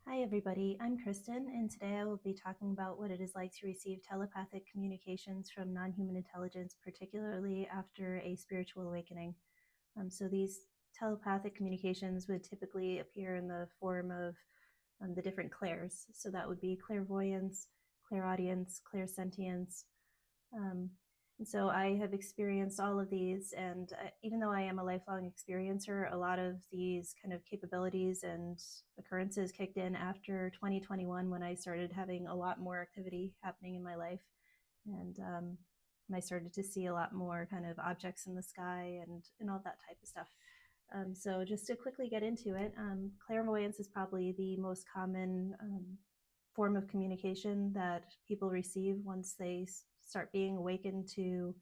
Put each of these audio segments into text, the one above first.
Hi, everybody. I'm Kristen, and today I will be talking about what it is like to receive telepathic communications from non human intelligence, particularly after a spiritual awakening. So, these telepathic communications would typically appear in the form of the different clairs. So, that would be clairvoyance, clairaudience, clairsentience, um, and so I have experienced all of these. And even though I am a lifelong experiencer, a lot of these kind of capabilities and occurrences kicked in after 2021 when I started having a lot more activity happening in my life. And I started to see a lot more kind of objects in the sky and all that type of stuff. So just to quickly get into it, clairvoyance is probably the most common form of communication that people receive once they start being awakened to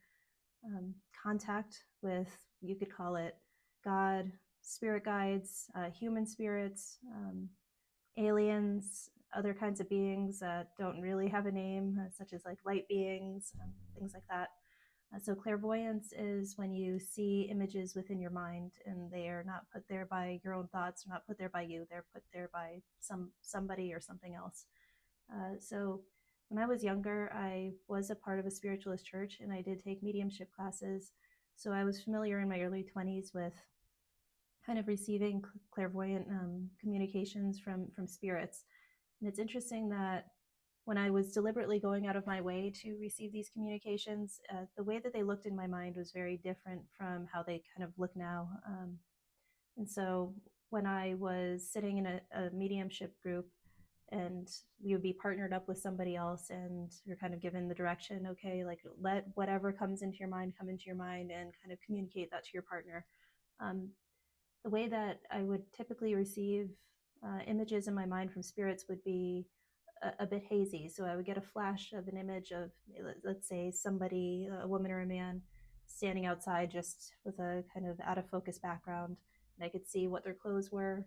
contact with, you could call it God, spirit guides, human spirits, aliens, other kinds of beings that don't really have a name, such as like light beings, things like that. So clairvoyance is when you see images within your mind, and they are not put there by your own thoughts, or not put there by you. They're put there by somebody or something else. So when I was younger, I was a part of a spiritualist church, and I did take mediumship classes. So I was familiar in my early 20s with kind of receiving clairvoyant communications from spirits. And it's interesting that when I was deliberately going out of my way to receive these communications, the way that they looked in my mind was very different from how they kind of look now. And so when I was sitting in a mediumship group, and we would be partnered up with somebody else, and you're kind of given the direction, okay, like let whatever comes into your mind come into your mind and kind of communicate that to your partner. Um, the way that I would typically receive images in my mind from spirits would be a bit hazy. So I would get a flash of an image of, let's say, somebody, a woman or a man, standing outside just with a kind of out of focus background. And I could see what their clothes were.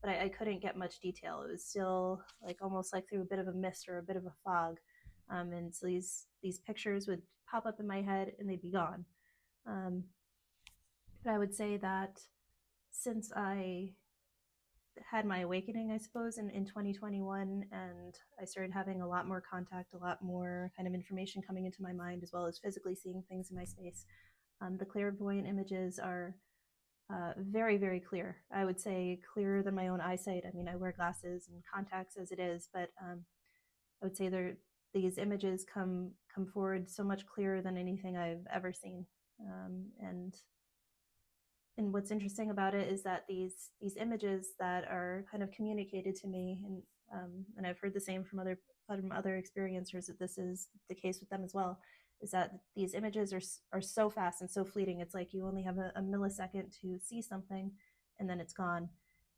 But I couldn't get much detail. It was still like almost like through a bit of a mist or a bit of a fog. And so these pictures would pop up in my head and they'd be gone. Um, but I would say that since I had my awakening, I suppose, in 2021, and I started having a lot more contact, a lot more kind of information coming into my mind, as well as physically seeing things in my space. The clairvoyant images are very, very clear. I would say clearer than my own eyesight. I mean, I wear glasses and contacts as it is, but I would say these images come forward so much clearer than anything I've ever seen. And what's interesting about it is that these images that are kind of communicated to me, and I've heard the same from other experiencers that this is the case with them as well, is that these images are so fast and so fleeting. It's like you only have a millisecond to see something, and then it's gone.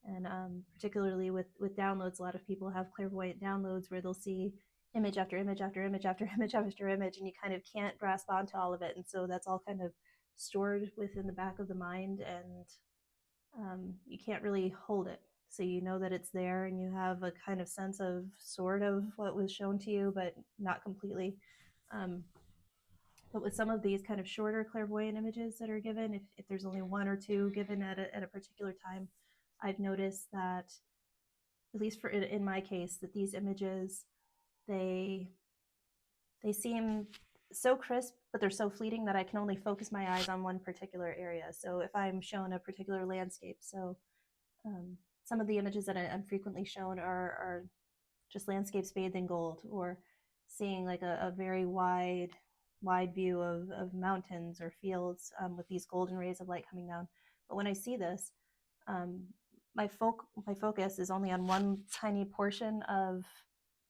And particularly with downloads, a lot of people have clairvoyant downloads where they'll see image after image after image after image after image, and you kind of can't grasp onto all of it. And so that's all kind of stored within the back of the mind, and you can't really hold it. So you know that it's there, and you have a kind of sense of sort of what was shown to you, but not completely. Um, but with some of these kind of shorter clairvoyant images that are given, if there's only one or two given at a particular time, I've noticed that, at least for in my case, that these images, they they seem so crisp, but they're so fleeting that I can only focus my eyes on one particular area. So if I'm shown a particular landscape, so um, some of the images that I'm frequently shown are just landscapes bathed in gold, or seeing like a very wide view of mountains or fields with these golden rays of light coming down. But when I see this, um, my focus is only on one tiny portion of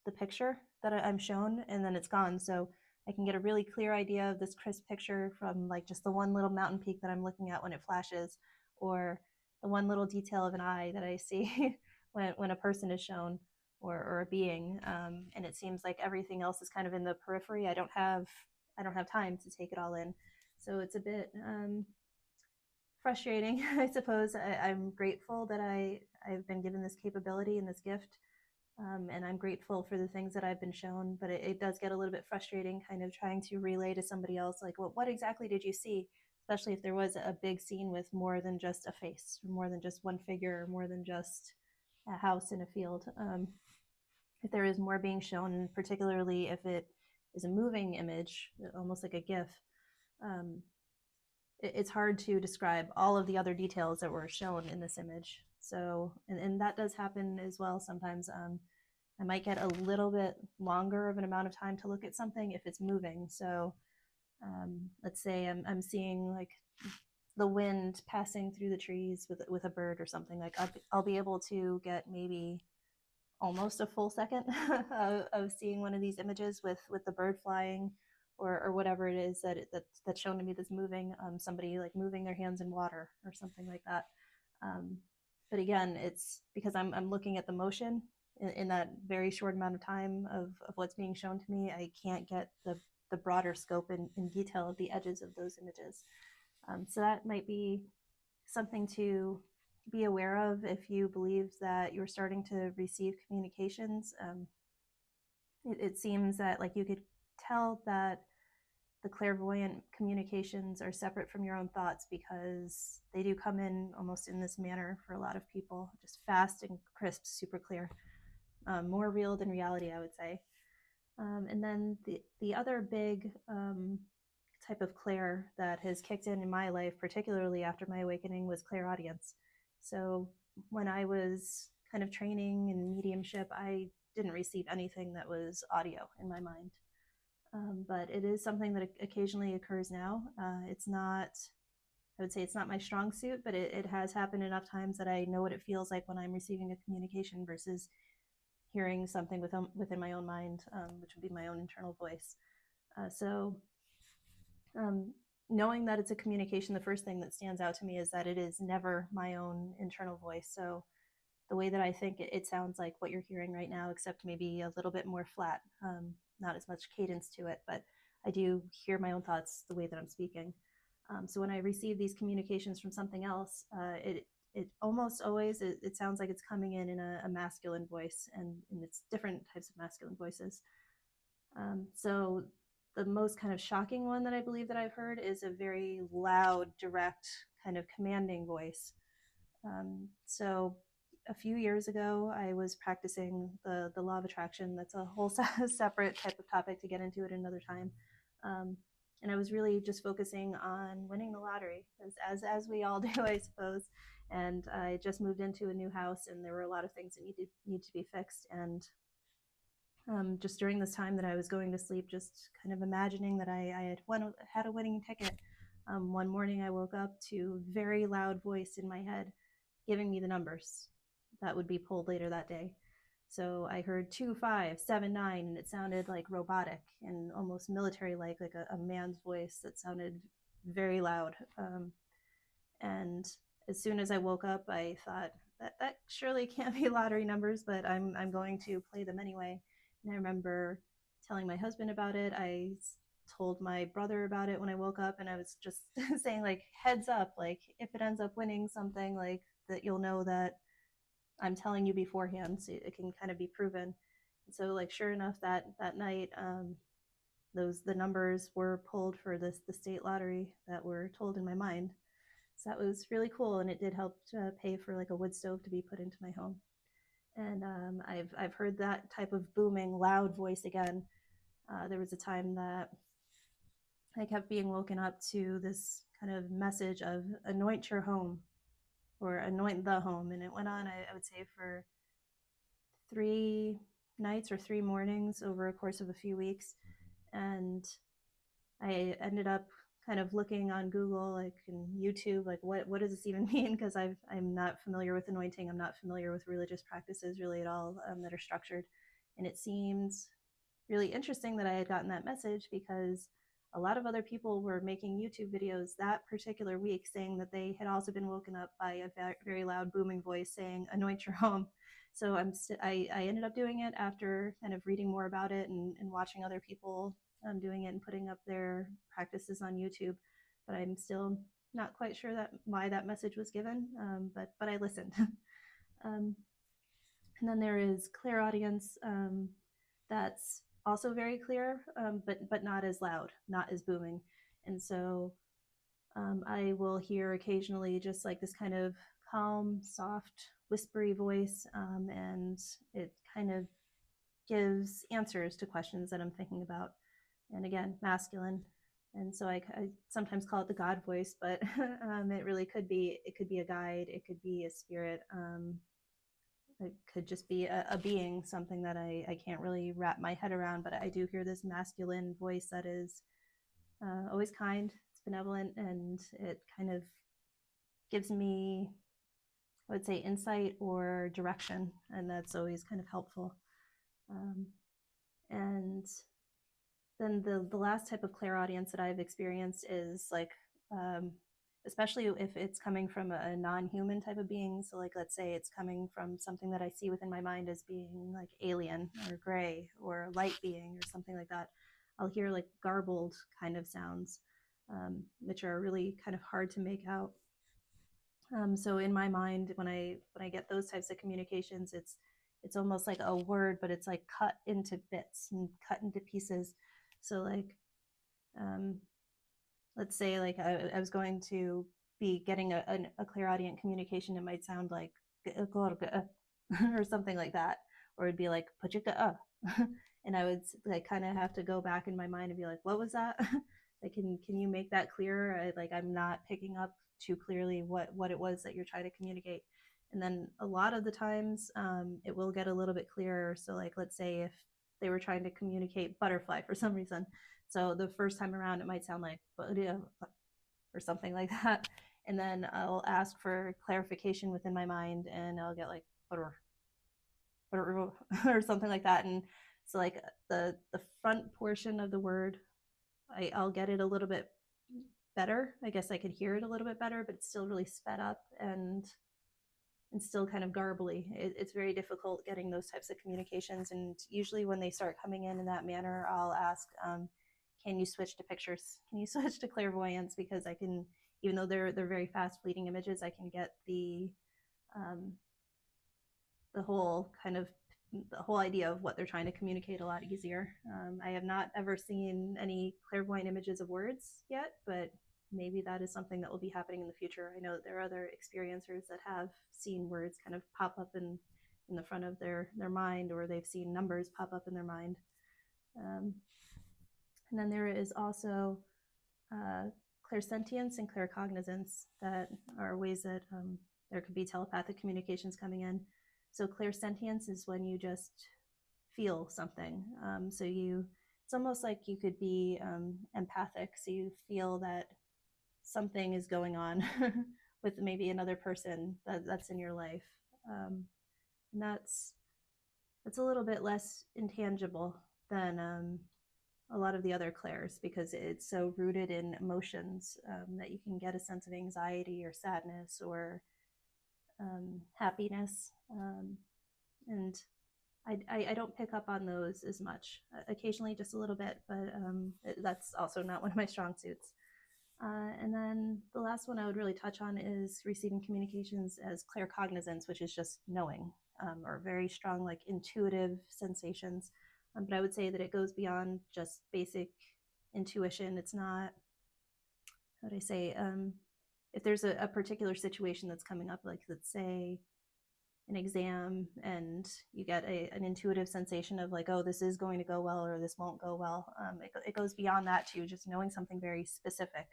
the picture that I'm shown, and then it's gone. So I can get a really clear idea of this crisp picture from like just the one little mountain peak that I'm looking at when it flashes, or the one little detail of an eye that I see when a person is shown, or a being. And it seems like everything else is kind of in the periphery. I don't have time to take it all in. So it's a bit frustrating, I suppose. I'm grateful that I've been given this capability and this gift, and I'm grateful for the things that I've been shown. But it does get a little bit frustrating, kind of trying to relay to somebody else, like, well, what exactly did you see? Especially if there was a big scene with more than just a face, or more than just one figure, or more than just a house in a field. If there is more being shown, particularly if it is a moving image, almost like a GIF, um, it's hard to describe all of the other details that were shown in this image. So, and that does happen as well sometimes. I might get a little bit longer of an amount of time to look at something if it's moving. So, let's say I'm seeing like the wind passing through the trees with a bird or something. Like I'll be able to get maybe almost a full second of seeing one of these images with the bird flying, or whatever it is that's shown to me that's moving. Somebody like moving their hands in water or something like that. Um, but again, it's because I'm looking at the motion in that very short amount of time of what's being shown to me. I can't get the broader scope and detail of the edges of those images. So that might be something to be aware of if you believe that you're starting to receive communications. It seems that like you could tell that the clairvoyant communications are separate from your own thoughts, because they do come in almost in this manner for a lot of people, just fast and crisp, super clear, more real than reality, I would say. And then the other big type of clair that has kicked in my life, particularly after my awakening, was clairaudience. So when I was kind of training in mediumship, I didn't receive anything that was audio in my mind. But it is something that occasionally occurs now. It's not, I would say it's not my strong suit, but it has happened enough times that I know what it feels like when I'm receiving a communication versus hearing something within my own mind, which would be my own internal voice. So um, knowing that it's a communication, the first thing that stands out to me is that it is never my own internal voice. So the way that I think it sounds like what you're hearing right now, except maybe a little bit more flat, not as much cadence to it, but I do hear my own thoughts the way that I'm speaking. So when I receive these communications from something else, it almost always it sounds like it's coming in a masculine voice, and it's different types of masculine voices. So the most kind of shocking one that I believe that I've heard is a very loud, direct, kind of commanding voice. So a few years ago, I was practicing the law of attraction. That's a whole separate type of topic to get into at another time. Um, and I was really just focusing on winning the lottery, as we all do, I suppose. And I just moved into a new house, and there were a lot of things that need to be fixed. And just during this time that I was going to sleep, just kind of imagining that I had a winning ticket. One morning I woke up to a very loud voice in my head giving me the numbers that would be pulled later that day. So I heard 2579, and it sounded like robotic and almost military like a man's voice that sounded very loud. And as soon as I woke up, I thought that surely can't be lottery numbers, but I'm going to play them anyway. And I remember telling my husband about it. I told my brother about it when I woke up, and I was just saying, like, heads up, like if it ends up winning something, like that, you'll know that I'm telling you beforehand, so it can kind of be proven. And so, like, sure enough, that night, the numbers were pulled for the state lottery that were told in my mind. So that was really cool, and it did help to pay for like a wood stove to be put into my home. And I've heard that type of booming, loud voice again. There was a time that I kept being woken up to this kind of message of anoint your home or anoint the home, and it went on, I would say, for 3 nights or 3 mornings over a course of a few weeks. And I ended up kind of looking on Google, like in YouTube, like what does this even mean? Because I'm not familiar with anointing. I'm not familiar with religious practices really at all that are structured. And it seems really interesting that I had gotten that message, because a lot of other people were making YouTube videos that particular week saying that they had also been woken up by a very loud booming voice saying anoint your home. So I ended up doing it after kind of reading more about it and watching other people doing it and putting up their practices on YouTube. But I'm still not quite sure that why that message was given, but I listened. um, and then there is clairaudience, that's also very clear, but not as loud, not as booming. And so I will hear occasionally just like this kind of calm, soft whispery voice, and it kind of gives answers to questions that I'm thinking about. And again, masculine. And so I sometimes call it the God voice, but it really could be, it could be a guide, it could be a spirit, it could just be a being, something that I can't really wrap my head around, but I do hear this masculine voice that is always kind, it's benevolent, and it kind of gives me, I would say, insight or direction, and that's always kind of helpful. And then the last type of clairaudience that I've experienced is like, especially if it's coming from a non-human type of being. So like, let's say it's coming from something that I see within my mind as being like alien or gray or light being or something like that. I'll hear like garbled kind of sounds, which are really kind of hard to make out. So in my mind, when I get those types of communications, it's almost like a word, but it's like cut into bits and cut into pieces. So like, um, let's say like I was going to be getting a clairaudient communication. It might sound like or something like that, or it'd be like and I would like kind of have to go back in my mind and be like, what was that? Like, can you make that clearer? Like, I'm not picking up too clearly what it was that you're trying to communicate. And then a lot of the times, it will get a little bit clearer. So like, let's say if they were trying to communicate butterfly for some reason, so the first time around it might sound like or something like that, and then I'll ask for clarification within my mind, and I'll get like or something like that. And so like the front portion of the word, I'll get it a little bit better. I guess I could hear it a little bit better, but it's still really sped up and still kind of garbly. It's very difficult getting those types of communications. And usually when they start coming in that manner, I'll ask, can you switch to pictures? Can you switch to clairvoyance? Because I can, even though they're very fast fleeting images, I can get the whole kind of the whole idea of what they're trying to communicate a lot easier. I have not ever seen any clairvoyant images of words yet, but maybe that is something that will be happening in the future. I know that there are other experiencers that have seen words kind of pop up in the front of their mind, or they've seen numbers pop up in their mind. And then there is also clairsentience and claircognizance, that are ways that there could be telepathic communications coming in. So clairsentience is when you just feel something. So it's almost like you could be empathic. So you feel that something is going on with maybe another person that's in your life. And that's a little bit less intangible than a lot of the other clairs, because it's so rooted in emotions, that you can get a sense of anxiety or sadness or happiness. And I don't pick up on those as much. Occasionally, just a little bit, but that's also not one of my strong suits. And then the last one I would really touch on is receiving communications as claircognizance, which is just knowing, or very strong, like intuitive sensations. But I would say that it goes beyond just basic intuition. It's not, how would I say, if there's a particular situation that's coming up, like let's say an exam, and you get an intuitive sensation of like, oh, this is going to go well or this won't go well. It goes beyond that to just knowing something very specific.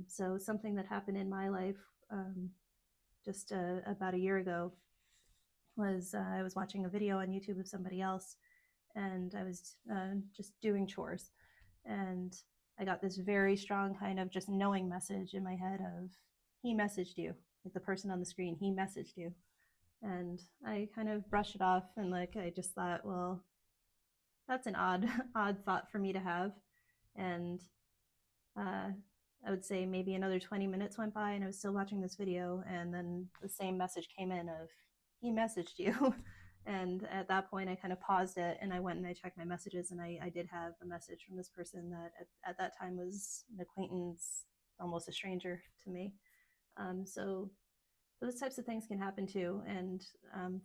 So something that happened in my life just about a year ago was I was watching a video on YouTube of somebody else, and I was just doing chores, and I got this very strong kind of just knowing message in my head of, he messaged you, like the person on the screen, he messaged you. And I kind of brushed it off, and like I just thought, well, that's an odd thought for me to have. And I would say maybe another 20 minutes went by, and I was still watching this video, and then the same message came in of, he messaged you. And at that point I kind of paused it, and I went and I checked my messages, and I did have a message from this person that at that time was an acquaintance, almost a stranger to me. So those types of things can happen too. And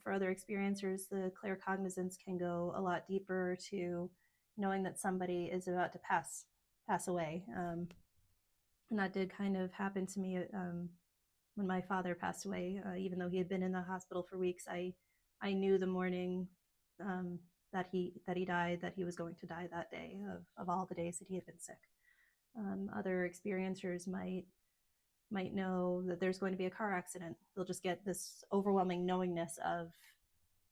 for other experiencers, the claircognizance can go a lot deeper to knowing that somebody is about to pass away. And that did kind of happen to me when my father passed away, even though he had been in the hospital for weeks, I knew the morning um, that he died, that he was going to die that day of all the days that he had been sick. Other experiencers might know that there's going to be a car accident. They'll just get this overwhelming knowingness of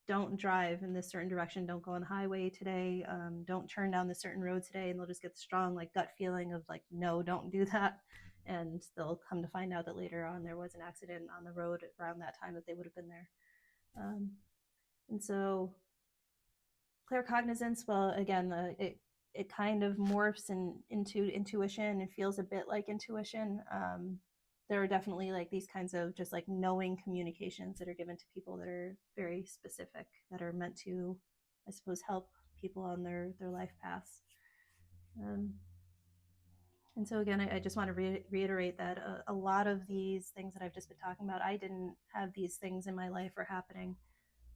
don't drive in this certain direction, don't go on the highway today, don't turn down this certain road today, and they'll just get the strong like gut feeling of like, no, don't do that. And they'll come to find out that later on there was an accident on the road around that time that they would have been there. And so claircognizance, well, again, it kind of morphs into intuition. It feels a bit like intuition. There are definitely like these kinds of just like knowing communications that are given to people that are very specific, that are meant to, I suppose, help people on their life paths. And so again, I just want to reiterate that a lot of these things that I've just been talking about, I didn't have these things in my life or happening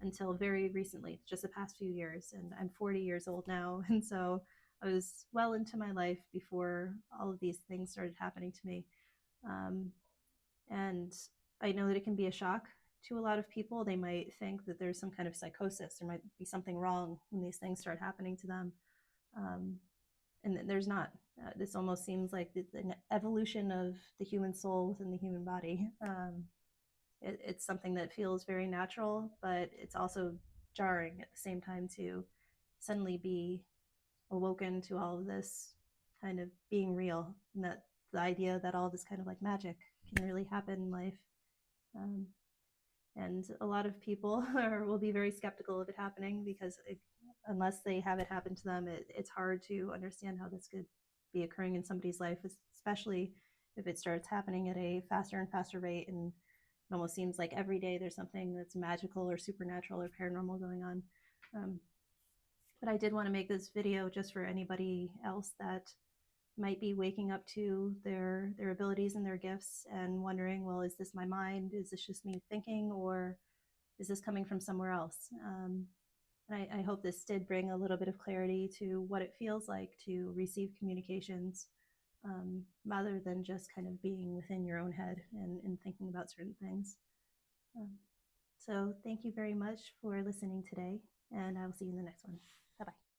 until very recently, just the past few years. And I'm 40 years old now. And so I was well into my life before all of these things started happening to me. And I know that it can be a shock to a lot of people. They might think that there's some kind of psychosis, there might be something wrong when these things start happening to them. And there's not. This almost seems like the evolution of the human soul within the human body. It's something that feels very natural, but it's also jarring at the same time to suddenly be awoken to all of this kind of being real, and that the idea that all this kind of like magic can really happen in life. And a lot of people will be very skeptical of it happening because unless they have it happen to them, it's hard to understand how this could be occurring in somebody's life, especially if it starts happening at a faster and faster rate, and it almost seems like every day there's something that's magical or supernatural or paranormal going on. But I did want to make this video just for anybody else that might be waking up to their abilities and their gifts and wondering, well, is this my mind? Is this just me thinking, or is this coming from somewhere else? And I hope this did bring a little bit of clarity to what it feels like to receive communications, rather than just kind of being within your own head and thinking about certain things. So thank you very much for listening today, and I will see you in the next one. Bye-bye.